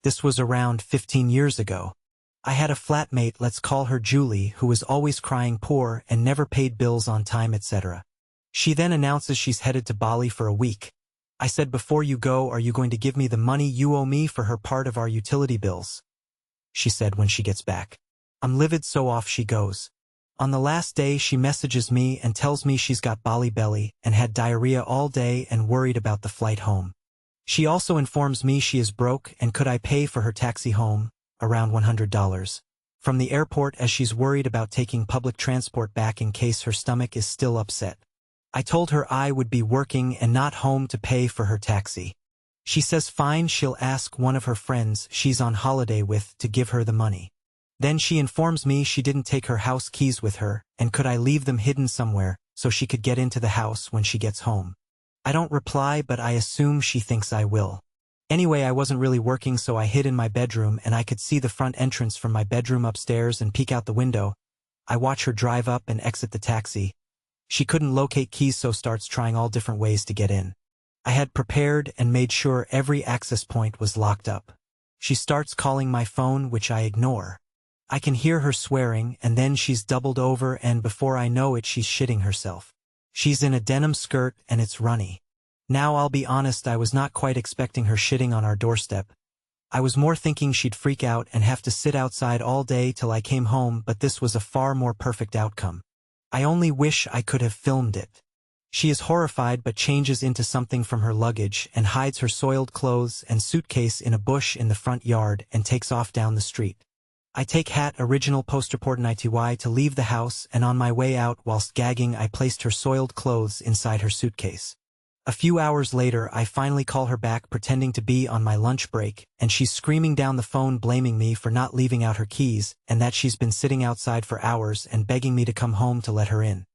This was around 15 years ago. I had a flatmate, let's call her Julie, who was always crying poor and never paid bills on time, etc. She then announces she's headed to Bali for a week. I said, before you go, are you going to give me the money you owe me for her part of our utility bills? She said, when she gets back. I'm livid, so off she goes. On the last day she messages me and tells me she's got Bali belly and had diarrhea all day and worried about the flight home. She also informs me she is broke and could I pay for her taxi home, around $100, from the airport, as she's worried about taking public transport back in case her stomach is still upset. I told her I would be working and not home to pay for her taxi. She says fine, she'll ask one of her friends she's on holiday with to give her the money. Then she informs me she didn't take her house keys with her and could I leave them hidden somewhere so she could get into the house when she gets home. I don't reply, but I assume she thinks I will. Anyway, I wasn't really working, so I hid in my bedroom and I could see the front entrance from my bedroom upstairs and peek out the window. I watch her drive up and exit the taxi. She couldn't locate keys, so starts trying all different ways to get in. I had prepared and made sure every access point was locked up. She starts calling my phone, which I ignore. I can hear her swearing, and then she's doubled over, and before I know it she's shitting herself. She's in a denim skirt and it's runny. Now I'll be honest, I was not quite expecting her shitting on our doorstep. I was more thinking she'd freak out and have to sit outside all day till I came home, but this was a far more perfect outcome. I only wish I could have filmed it. She is horrified but changes into something from her luggage and hides her soiled clothes and suitcase in a bush in the front yard and takes off down the street. I take hat original post report in ITY to leave the house, and on my way out, whilst gagging, I placed her soiled clothes inside her suitcase. A few hours later I finally call her back pretending to be on my lunch break, and she's screaming down the phone blaming me for not leaving out her keys and that she's been sitting outside for hours and begging me to come home to let her in.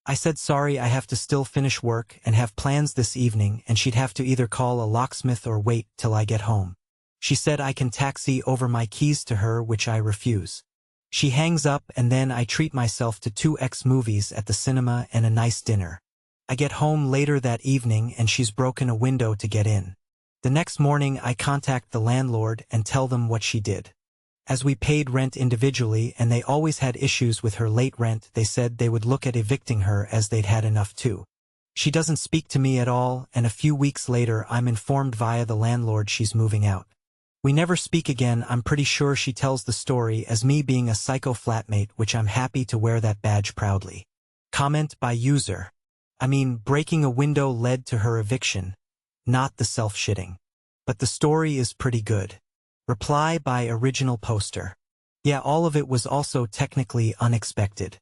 I said sorry, I have to still finish work and have plans this evening, and she'd have to either call a locksmith or wait till I get home. She said I can taxi over my keys to her, which I refuse. She hangs up, and then I treat myself to 2X movies at the cinema and a nice dinner. I get home later that evening and she's broken a window to get in. The next morning I contact the landlord and tell them what she did. As we paid rent individually and they always had issues with her late rent, they said they would look at evicting her as they'd had enough too. She doesn't speak to me at all, and a few weeks later I'm informed via the landlord she's moving out. We never speak again. I'm pretty sure she tells the story as me being a psycho flatmate, which I'm happy to wear that badge proudly. Comment by user. I mean, breaking a window led to her eviction, not the self-shitting. But the story is pretty good. Reply by original poster. Yeah, all of it was also technically unexpected.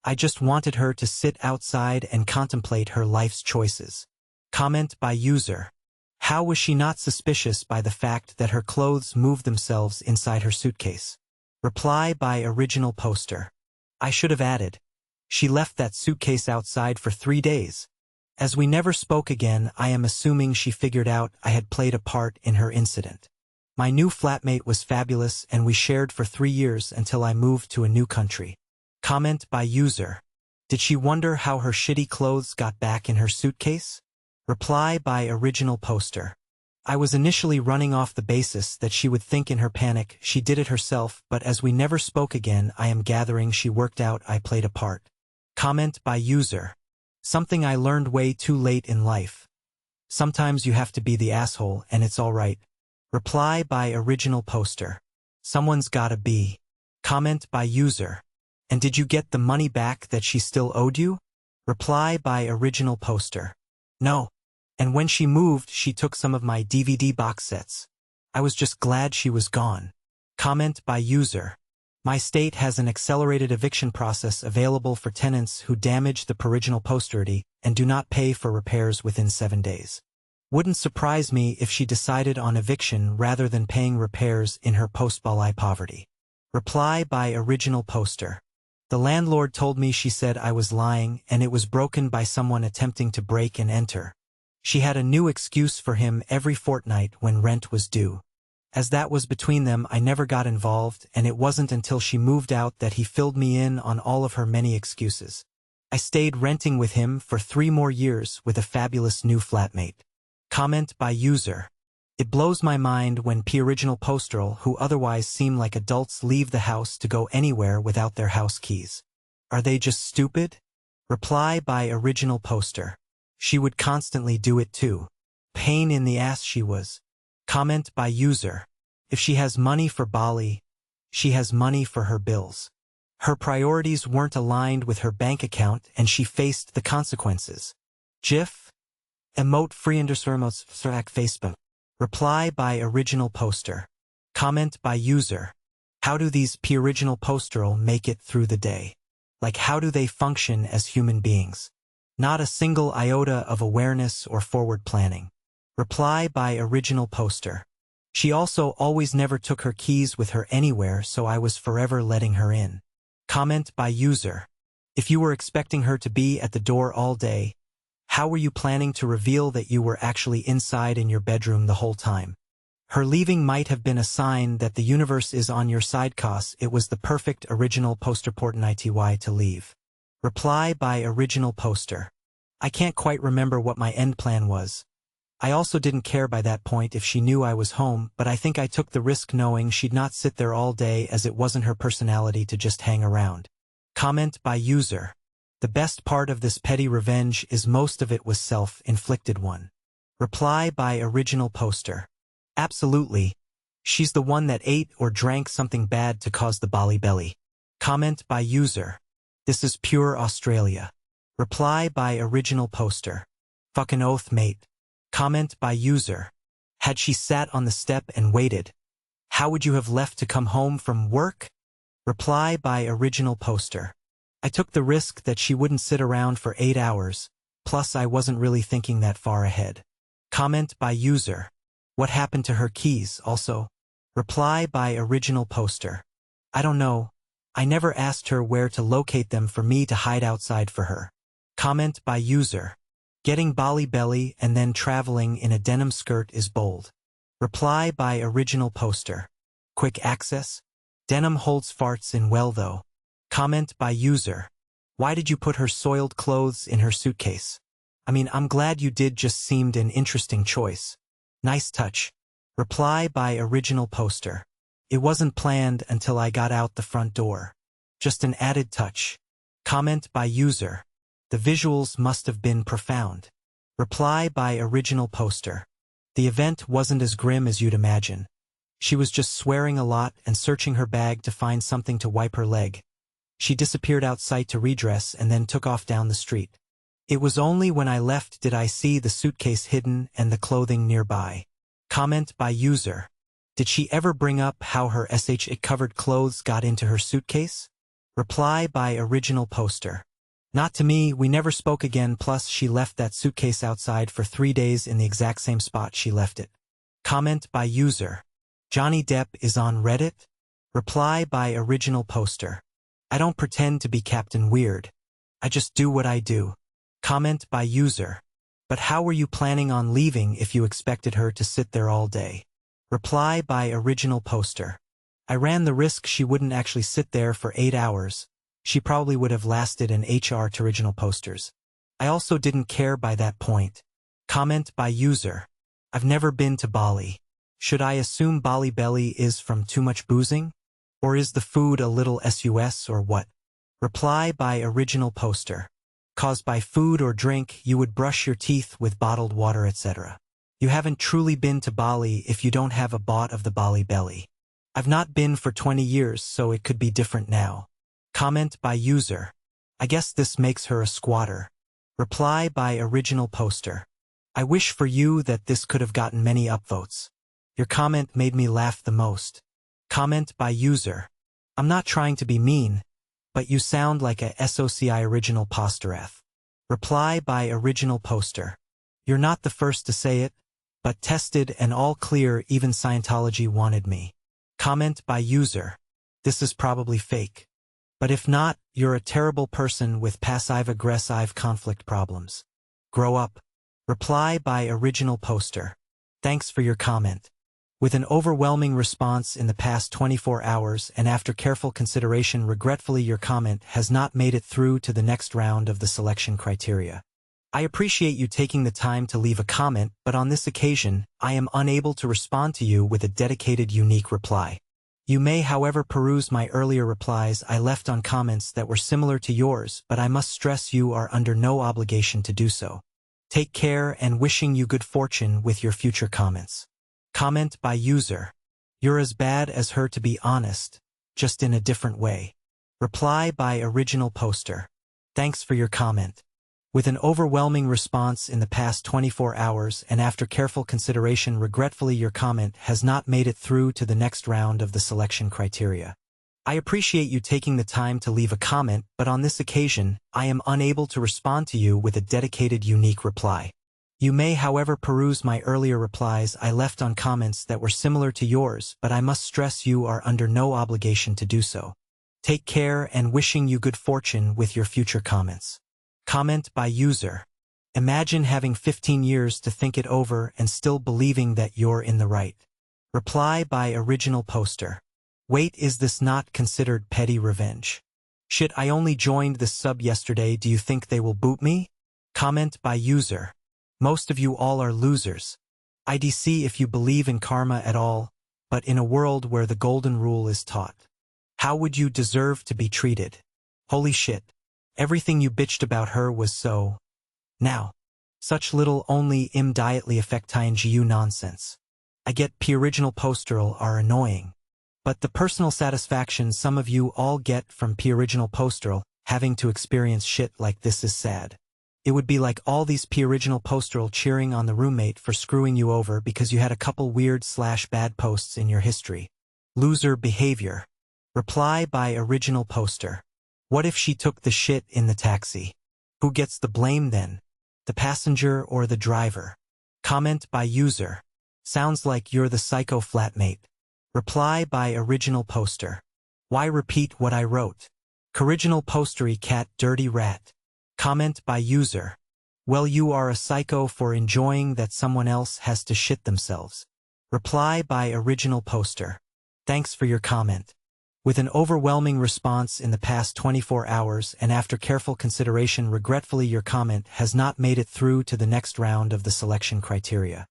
I just wanted her to sit outside and contemplate her life's choices. Comment by user. How was she not suspicious by the fact that her clothes moved themselves inside her suitcase? Reply by original poster. I should have added. She left that suitcase outside for 3 days. As we never spoke again, I am assuming she figured out I had played a part in her incident. My new flatmate was fabulous and we shared for 3 years until I moved to a new country. Comment by user. Did she wonder how her shitty clothes got back in her suitcase? Reply by original poster. I was initially running off the basis that she would think in her panic she did it herself, but as we never spoke again, I am gathering she worked out I played a part. Comment by user. Something I learned way too late in life. Sometimes you have to be the asshole and it's alright. Reply by original poster. Someone's gotta be. Comment by user. And did you get the money back that she still owed you? Reply by original poster. No. And when she moved, she took some of my DVD box sets. I was just glad she was gone. Comment by user. My state has an accelerated eviction process available for tenants who damage the original posterity and do not pay for repairs within 7 days. Wouldn't surprise me if she decided on eviction rather than paying repairs in her post-Bali poverty. Reply by original poster. The landlord told me she said I was lying and it was broken by someone attempting to break and enter. She had a new excuse for him every fortnight when rent was due. As that was between them, I never got involved, and it wasn't until she moved out that he filled me in on all of her many excuses. I stayed renting with him for 3 more years with a fabulous new flatmate. Comment by user. It blows my mind when original posteral who otherwise seem like adults leave the house to go anywhere without their house keys. Are they just stupid? Reply by original poster. She would constantly do it too. Pain in the ass she was. Comment by user. If she has money for Bali, she has money for her bills. Her priorities weren't aligned with her bank account and she faced the consequences. GIF. Emote free _ Facebook. Reply by original poster. Comment by user. How do these original posteral make it through the day? Like how do they function as human beings? Not a single iota of awareness or forward planning. Reply by original poster. She also always never took her keys with her anywhere, so I was forever letting her in. Comment by user. If you were expecting her to be at the door all day, how were you planning to reveal that you were actually inside in your bedroom the whole time? Her leaving might have been a sign that the universe is on your side, cause it was the perfect original poster portin ity to leave. Reply by original poster. I can't quite remember what my end plan was. I also didn't care by that point if she knew I was home, but I think I took the risk knowing she'd not sit there all day as it wasn't her personality to just hang around. Comment by user. The best part of this petty revenge is most of it was self-inflicted one. Reply by original poster. Absolutely. She's the one that ate or drank something bad to cause the Bali belly. Comment by user. This is pure Australia. Reply by original poster. Fucking oath, mate. Comment by user. Had she sat on the step and waited, how would you have left to come home from work? Reply by original poster. I took the risk that she wouldn't sit around for 8 hours, plus I wasn't really thinking that far ahead. Comment by user. What happened to her keys, also? Reply by original poster. I don't know. I never asked her where to locate them for me to hide outside for her. Comment by user. Getting Bali belly and then traveling in a denim skirt is bold. Reply by original poster. Quick access? Denim holds farts in well though. Comment by user. Why did you put her soiled clothes in her suitcase? I mean, I'm glad you did, just seemed an interesting choice. Nice touch. Reply by original poster. It wasn't planned until I got out the front door. Just an added touch. Comment by user. The visuals must have been profound. Reply by original poster. The event wasn't as grim as you'd imagine. She was just swearing a lot and searching her bag to find something to wipe her leg. She disappeared out sight to redress and then took off down the street. It was only when I left did I see the suitcase hidden and the clothing nearby. Comment by user. Did she ever bring up how her covered clothes got into her suitcase? Reply by original poster. Not to me, we never spoke again, plus she left that suitcase outside for 3 days in the exact same spot she left it. Comment by user. Johnny Depp is on Reddit? Reply by original poster. I don't pretend to be Captain Weird. I just do what I do. Comment by user. But how were you planning on leaving if you expected her to sit there all day? Reply by original poster. I ran the risk she wouldn't actually sit there for 8 hours. She probably would have lasted an HR to original posters. I also didn't care by that point. Comment by user. I've never been to Bali. Should I assume Bali belly is from too much boozing? Or is the food a little sus or what? Reply by original poster. Caused by food or drink, you would brush your teeth with bottled water, etc. You haven't truly been to Bali if you don't have a bot of the Bali belly. I've not been for 20 years, so it could be different now. Comment by user. I guess this makes her a squatter. Reply by original poster. I wish for you that this could have gotten many upvotes. Your comment made me laugh the most. Comment by user. I'm not trying to be mean, but you sound like a SOCI original posterath. Reply by original poster. You're not the first to say it, but tested and all clear, even Scientology wanted me. Comment by user. This is probably fake. But if not, you're a terrible person with passive-aggressive conflict problems. Grow up. Reply by original poster. Thanks for your comment. With an overwhelming response in the past 24 hours and after careful consideration, regretfully your comment has not made it through to the next round of the selection criteria. I appreciate you taking the time to leave a comment, but on this occasion, I am unable to respond to you with a dedicated unique reply. You may however peruse my earlier replies I left on comments that were similar to yours, but I must stress you are under no obligation to do so. Take care and wishing you good fortune with your future comments. Comment by user. You're as bad as her, to be honest, just in a different way. Reply by original poster. Thanks for your comment. With an overwhelming response in the past 24 hours and after careful consideration, regretfully your comment has not made it through to the next round of the selection criteria. I appreciate you taking the time to leave a comment, but on this occasion, I am unable to respond to you with a dedicated unique reply. You may however peruse my earlier replies I left on comments that were similar to yours, but I must stress you are under no obligation to do so. Take care and wishing you good fortune with your future comments. Comment by user. Imagine having 15 years to think it over and still believing that you're in the right. Reply by original poster. Wait, is this not considered petty revenge? Shit, I only joined this sub yesterday, do you think they will boot me? Comment by user. Most of you all are losers. IDC if you believe in karma at all, but in a world where the golden rule is taught. How would you deserve to be treated? Holy shit. Everything you bitched about her was so. Now. Such little only immediately affecting you nonsense. I get P original posteral are annoying. But the personal satisfaction some of you all get from P original posteral, having to experience shit like this is sad. It would be like all these P original posteral cheering on the roommate for screwing you over because you had a couple weird/bad posts in your history. Loser behavior. Reply by original poster. What if she took the shit in the taxi? Who gets the blame then? The passenger or the driver? Comment by user. Sounds like you're the psycho flatmate. Reply by original poster. Why repeat what I wrote? Original postery cat dirty rat. Comment by user. Well, you are a psycho for enjoying that someone else has to shit themselves. Reply by original poster. Thanks for your comment. With an overwhelming response in the past 24 hours and after careful consideration, regretfully your comment has not made it through to the next round of the selection criteria.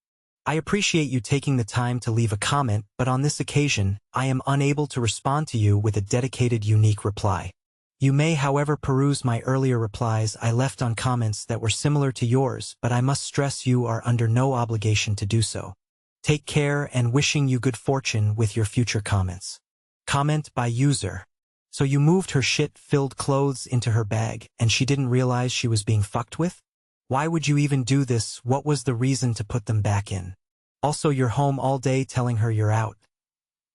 I appreciate you taking the time to leave a comment, but on this occasion, I am unable to respond to you with a dedicated unique reply. You may however peruse my earlier replies I left on comments that were similar to yours, but I must stress you are under no obligation to do so. Take care and wishing you good fortune with your future comments. Comment by user. So you moved her shit-filled clothes into her bag and she didn't realize she was being fucked with? Why would you even do this? What was the reason to put them back in? Also, you're home all day telling her you're out.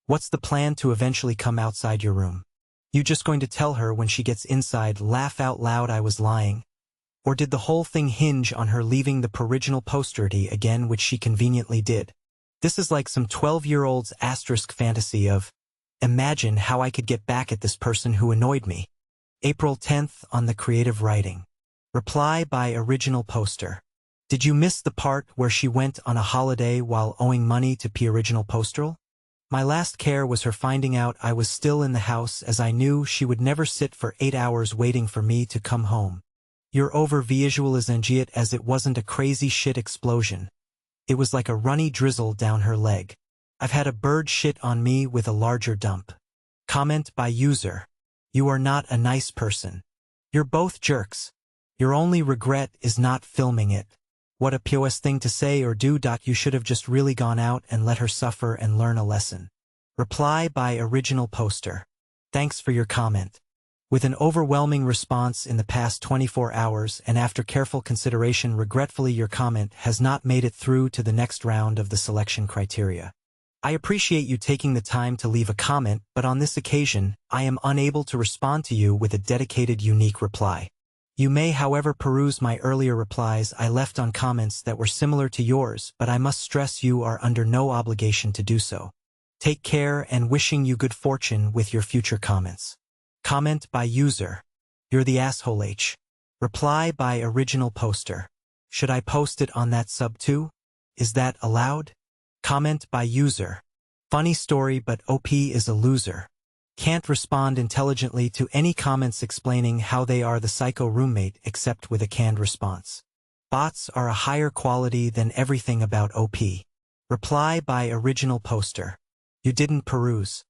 What's the plan to eventually come outside your room? You just going to tell her when she gets inside, laugh out loud, I was lying? Or did the whole thing hinge on her leaving the original posterity again, which she conveniently did? This is like some 12-year-old's asterisk fantasy of, imagine how I could get back at this person who annoyed me. April 10th on the creative writing. Reply by original poster. Did you miss the part where she went on a holiday while owing money to P original posteral? My last care was her finding out I was still in the house, as I knew she would never sit for 8 hours waiting for me to come home. Your over visualizing it as it wasn't a crazy shit explosion. It was like a runny drizzle down her leg. I've had a bird shit on me with a larger dump. Comment by user. You are not a nice person. You're both jerks. Your only regret is not filming it. What a POS thing to say or do. You should have just really gone out and let her suffer and learn a lesson. Reply by original poster. Thanks for your comment. With an overwhelming response in the past 24 hours and after careful consideration, regretfully your comment has not made it through to the next round of the selection criteria. I appreciate you taking the time to leave a comment, but on this occasion, I am unable to respond to you with a dedicated unique reply. You may however peruse my earlier replies I left on comments that were similar to yours, but I must stress you are under no obligation to do so. Take care and wishing you good fortune with your future comments. Comment by user. You're the asshole H. Reply by original poster. Should I post it on that sub too? Is that allowed? Comment by user. Funny story, but OP is a loser. Can't respond intelligently to any comments explaining how they are the psycho roommate except with a canned response. Bots are a higher quality than everything about OP. Reply by original poster. You didn't peruse.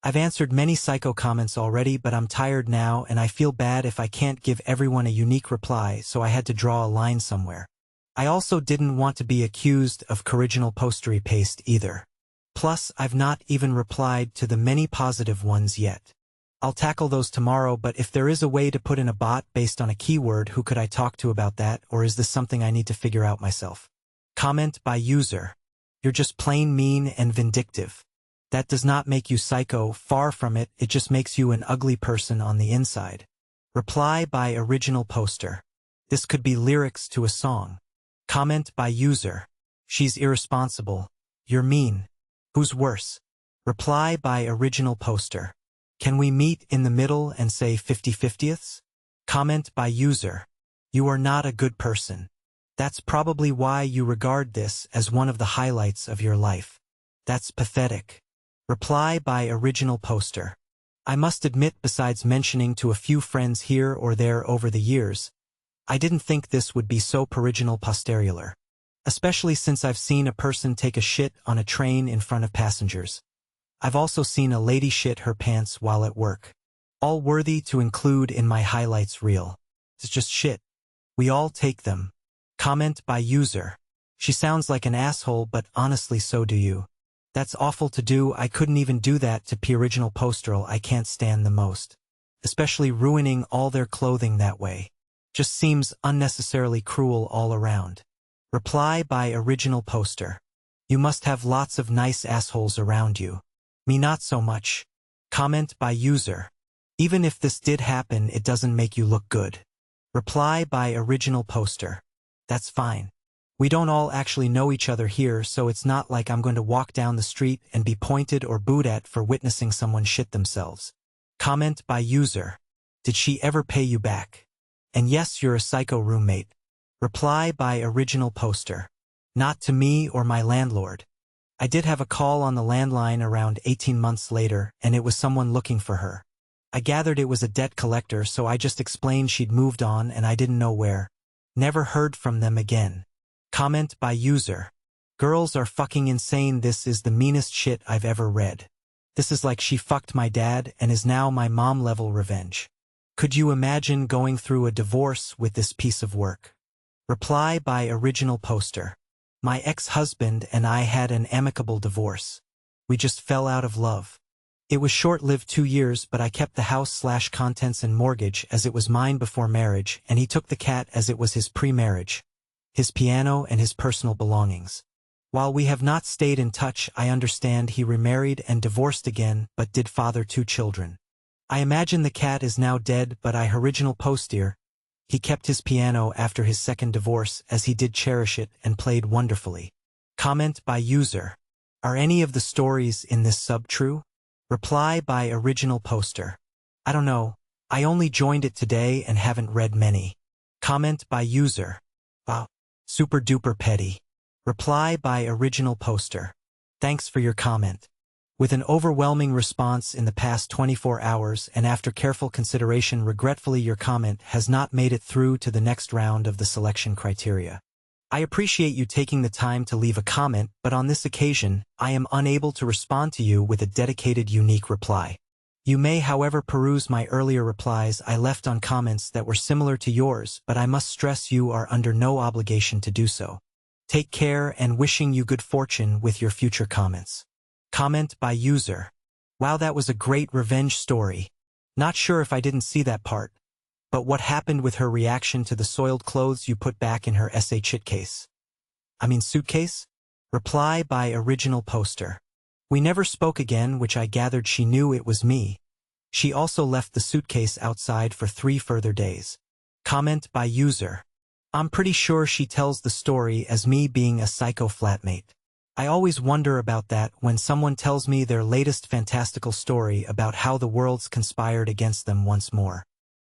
I've answered many psycho comments already, but I'm tired now and I feel bad if I can't give everyone a unique reply, so I had to draw a line somewhere. I also didn't want to be accused of original postery paste either. Plus, I've not even replied to the many positive ones yet. I'll tackle those tomorrow, but if there is a way to put in a bot based on a keyword, who could I talk to about that, or is this something I need to figure out myself? Comment by user. You're just plain mean and vindictive. That does not make you psycho, far from it, it just makes you an ugly person on the inside. Reply by original poster. This could be lyrics to a song. Comment by user. She's irresponsible. You're mean. Who's worse? Reply by original poster. Can we meet in the middle and say 50/50ths? Comment by user. You are not a good person. That's probably why you regard this as one of the highlights of your life. That's pathetic. Reply by original poster. I must admit, besides mentioning to a few friends here or there over the years, I didn't think this would be so original posterior. Especially since I've seen a person take a shit on a train in front of passengers. I've also seen a lady shit her pants while at work. All worthy to include in my highlights reel. It's just shit. We all take them. Comment by user. She sounds like an asshole, but honestly so do you. That's awful to do. I couldn't even do that to P-original posteral I can't stand the most. Especially ruining all their clothing that way. Just seems unnecessarily cruel all around. Reply by original poster. You must have lots of nice assholes around you. Me not so much. Comment by user. Even if this did happen, it doesn't make you look good. Reply by original poster. That's fine. We don't all actually know each other here, so it's not like I'm going to walk down the street and be pointed or booed at for witnessing someone shit themselves. Comment by user. Did she ever pay you back? And yes, you're a psycho roommate. Reply by original poster. Not to me or my landlord. I did have a call on the landline around 18 months later, and it was someone looking for her. I gathered it was a debt collector, so I just explained she'd moved on and I didn't know where. Never heard from them again. Comment by user. Girls are fucking insane. This is the meanest shit I've ever read. This is like she fucked my dad and is now my mom level revenge. Could you imagine going through a divorce with this piece of work? Reply by original poster. My ex-husband and I had an amicable divorce. We just fell out of love. It was short-lived, 2 years, but I kept the house/contents and mortgage as it was mine before marriage, and he took the cat as it was his pre-marriage, his piano and his personal belongings. While we have not stayed in touch, I understand he remarried and divorced again, but did father 2 children. I imagine the cat is now dead, but I original poster. He kept his piano after his second divorce as he did cherish it and played wonderfully. Comment by user. Are any of the stories in this sub true? Reply by original poster. I don't know. I only joined it today and haven't read many. Comment by user. Wow. Super duper petty. Reply by original poster. Thanks for your comment. With an overwhelming response in the past 24 hours and after careful consideration, regretfully your comment has not made it through to the next round of the selection criteria. I appreciate you taking the time to leave a comment, but on this occasion, I am unable to respond to you with a dedicated unique reply. You may, however, peruse my earlier replies I left on comments that were similar to yours, but I must stress you are under no obligation to do so. Take care and wishing you good fortune with your future comments. Comment by user. Wow, that was a great revenge story. Not sure if I didn't see that part. But what happened with her reaction to the soiled clothes you put back in her suitcase? Reply by original poster. We never spoke again, which I gathered she knew it was me. She also left the suitcase outside for 3 further days. Comment by user. I'm pretty sure she tells the story as me being a psycho flatmate. I always wonder about that when someone tells me their latest fantastical story about how the worlds conspired against them once more.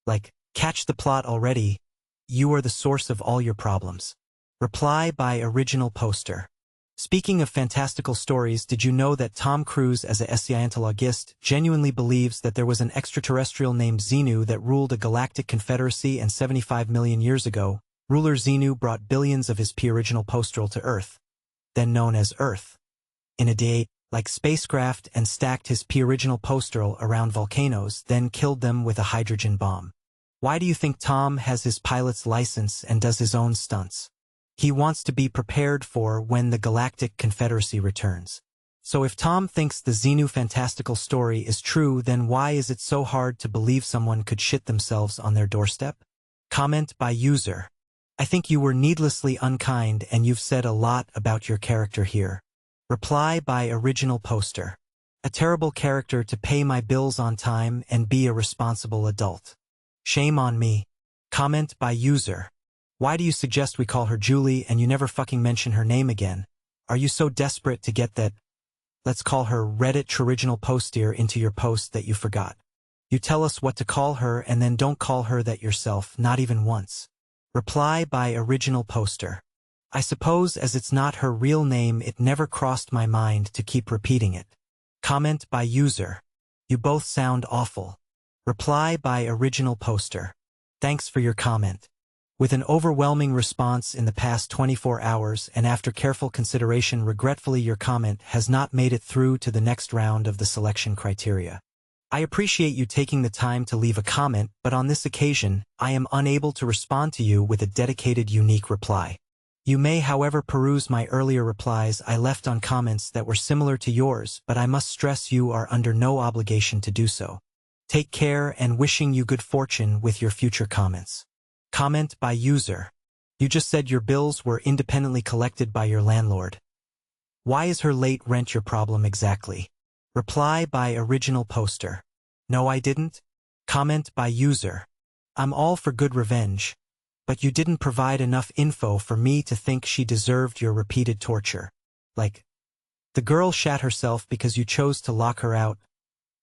Like, catch the plot already. You are the source of all your problems. Reply by original poster. Speaking of fantastical stories, did you know that Tom Cruise as a Scientologist genuinely believes that there was an extraterrestrial named Xenu that ruled a galactic confederacy and 75 million years ago, Ruler Xenu brought billions of his P-original postral to Earth, then known as Earth, in a day, like spacecraft, and stacked his P-original postral around volcanoes, then killed them with a hydrogen bomb. Why do you think Tom has his pilot's license and does his own stunts? He wants to be prepared for when the Galactic Confederacy returns. So if Tom thinks the Xenu fantastical story is true, then why is it so hard to believe someone could shit themselves on their doorstep? Comment by user. I think you were needlessly unkind and you've said a lot about your character here. Reply by original poster. A terrible character to pay my bills on time and be a responsible adult. Shame on me. Comment by user. Why do you suggest we call her Julie and you never fucking mention her name again? Are you so desperate to get that, let's call her Reddit original poster into your post that you forgot? You tell us what to call her and then don't call her that yourself, not even once. Reply by original poster. I suppose as it's not her real name, it never crossed my mind to keep repeating it. Comment by user. You both sound awful. Reply by original poster. Thanks for your comment. With an overwhelming response in the past 24 hours and after careful consideration, regretfully your comment has not made it through to the next round of the selection criteria. I appreciate you taking the time to leave a comment, but on this occasion, I am unable to respond to you with a dedicated, unique reply. You may, however, peruse my earlier replies I left on comments that were similar to yours, but I must stress you are under no obligation to do so. Take care and wishing you good fortune with your future comments. Comment by user. You just said your bills were independently collected by your landlord. Why is her late rent your problem exactly? Reply by original poster. No, I didn't. Comment by user. I'm all for good revenge, but you didn't provide enough info for me to think she deserved your repeated torture. Like, the girl shat herself because you chose to lock her out.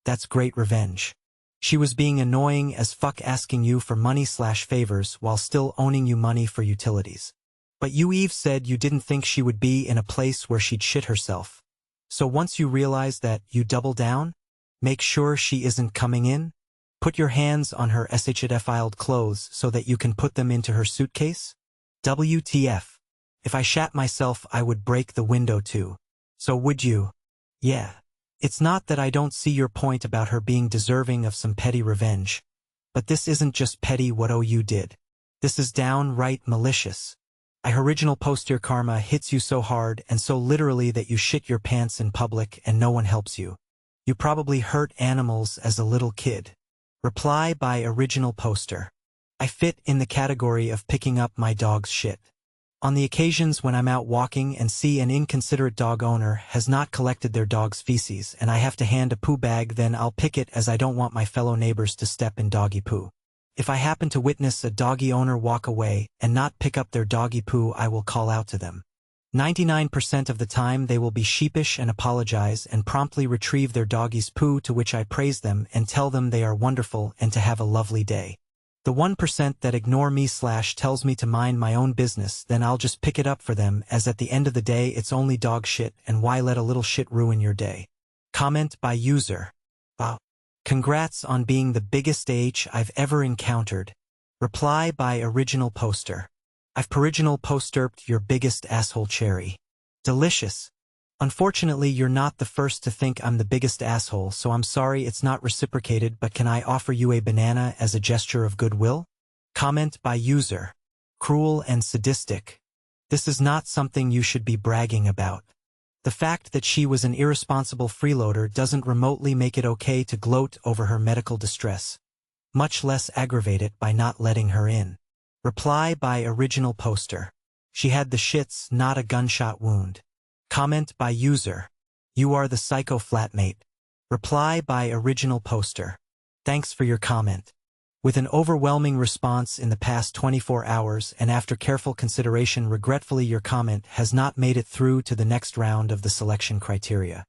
That's great revenge. She was being annoying as fuck, asking you for money/favors while still owning you money for utilities. But you Eve said you didn't think she would be in a place where she'd shit herself. So once you realize that, you double down? Make sure she isn't coming in? Put your hands on her defiled clothes so that you can put them into her suitcase? WTF. If I shat myself, I would break the window too. So would you? Yeah. It's not that I don't see your point about her being deserving of some petty revenge. But this isn't just petty what you did. This is downright malicious. Original poster karma hits you so hard and so literally that you shit your pants in public and no one helps you. You probably hurt animals as a little kid. Reply by original poster. I fit in the category of picking up my dog's shit. On the occasions when I'm out walking and see an inconsiderate dog owner has not collected their dog's feces and I have to hand a poo bag, then I'll pick it as I don't want my fellow neighbors to step in doggy poo. If I happen to witness a doggy owner walk away and not pick up their doggy poo, I will call out to them. 99% of the time they will be sheepish and apologize and promptly retrieve their doggy's poo, to which I praise them and tell them they are wonderful and to have a lovely day. The 1% that ignore me / tells me to mind my own business, then I'll just pick it up for them, as at the end of the day it's only dog shit and why let a little shit ruin your day. Comment by user. Wow. Congrats on being the biggest I've ever encountered. Reply by original poster. I've original posterped your biggest asshole cherry. Delicious. Unfortunately, you're not the first to think I'm the biggest asshole, so I'm sorry it's not reciprocated, but can I offer you a banana as a gesture of goodwill? Comment by user. Cruel and sadistic. This is not something you should be bragging about. The fact that she was an irresponsible freeloader doesn't remotely make it okay to gloat over her medical distress, much less aggravate it by not letting her in. Reply by original poster. She had the shits, not a gunshot wound. Comment by user. You are the psycho flatmate. Reply by original poster. Thanks for your comment. With an overwhelming response in the past 24 hours and after careful consideration, regretfully your comment has not made it through to the next round of the selection criteria.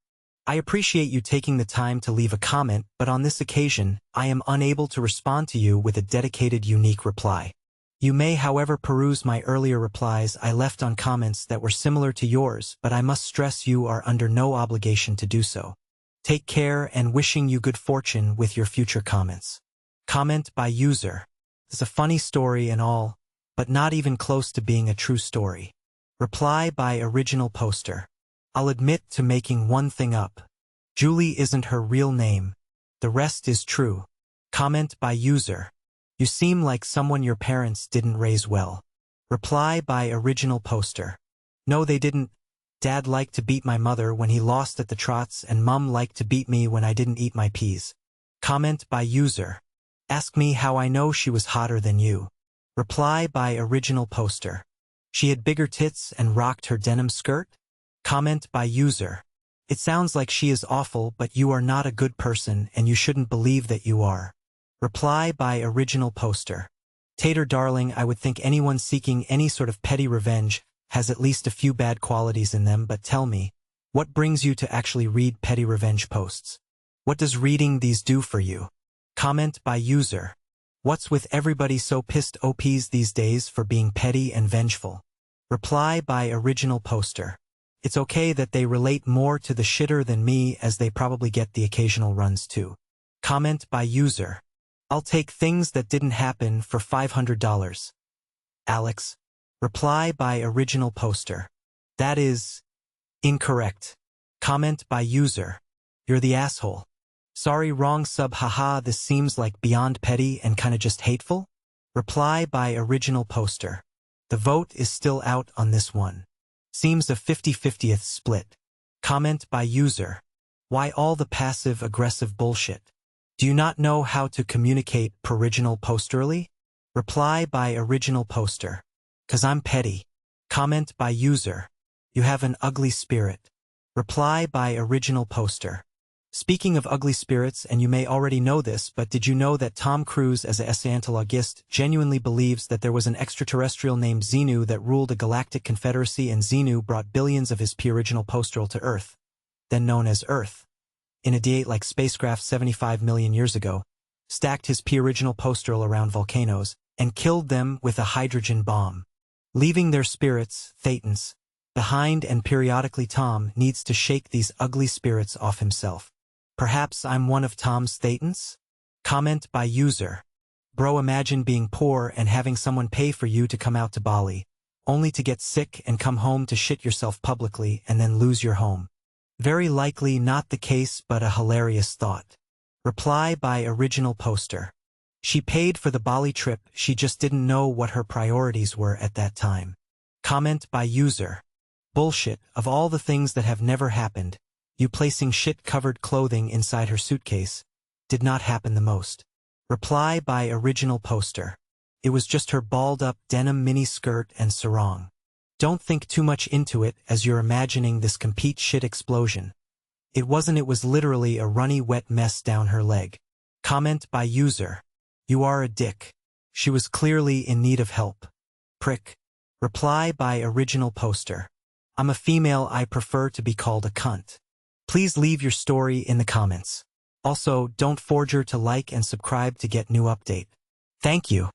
I appreciate you taking the time to leave a comment, but on this occasion, I am unable to respond to you with a dedicated, unique reply. You may, however, peruse my earlier replies I left on comments that were similar to yours, but I must stress you are under no obligation to do so. Take care and wishing you good fortune with your future comments. Comment by user. It's a funny story and all, but not even close to being a true story. Reply by original poster. I'll admit to making one thing up. Julie isn't her real name. The rest is true. Comment by user. You seem like someone your parents didn't raise well. Reply by original poster. No, they didn't. Dad liked to beat my mother when he lost at the trots, and Mum liked to beat me when I didn't eat my peas. Comment by user. Ask me how I know she was hotter than you. Reply by original poster. She had bigger tits and rocked her denim skirt? Comment by user. It sounds like she is awful, but you are not a good person and you shouldn't believe that you are. Reply by original poster. Tater darling, I would think anyone seeking any sort of petty revenge has at least a few bad qualities in them, but tell me, what brings you to actually read petty revenge posts? What does reading these do for you? Comment by user. What's with everybody so pissed OPs these days for being petty and vengeful? Reply by original poster. It's okay that they relate more to the shitter than me, as they probably get the occasional runs too. Comment by user. I'll take things that didn't happen for $500. Alex. Reply by original poster. That is incorrect. Comment by user. You're the asshole. Sorry, wrong sub, haha, this seems like beyond petty and kinda just hateful? Reply by original poster. The vote is still out on this one. Seems a 50-50th split. Comment by user. Why all the passive-aggressive bullshit? Do you not know how to communicate per-original posterly? Reply by original poster. 'Cause I'm petty. Comment by user. You have an ugly spirit. Reply by original poster. Speaking of ugly spirits, and you may already know this, but did you know that Tom Cruise, as a Scientologist, genuinely believes that there was an extraterrestrial named Xenu that ruled a galactic confederacy, and Xenu brought billions of his P-original posterol to Earth, then known as Earth, in a D8-like spacecraft 75 million years ago, stacked his P-original posterol around volcanoes, and killed them with a hydrogen bomb, leaving their spirits, Thetans, behind, and periodically Tom needs to shake these ugly spirits off himself. Perhaps I'm one of Tom's Thetans? Comment by user. Bro, imagine being poor and having someone pay for you to come out to Bali, only to get sick and come home to shit yourself publicly and then lose your home. Very likely not the case, but a hilarious thought. Reply by original poster. She paid for the Bali trip, she just didn't know what her priorities were at that time. Comment by user. Bullshit, of all the things that have never happened, you placing shit-covered clothing inside her suitcase did not happen the most. Reply by original poster. It was just her balled-up denim mini-skirt and sarong. Don't think too much into it as you're imagining this complete shit explosion. It wasn't, it was literally a runny wet mess down her leg. Comment by user. You are a dick. She was clearly in need of help. Prick. Reply by original poster. I'm a female, I prefer to be called a cunt. Please leave your story in the comments. Also, don't forget to like and subscribe to get new update. Thank you.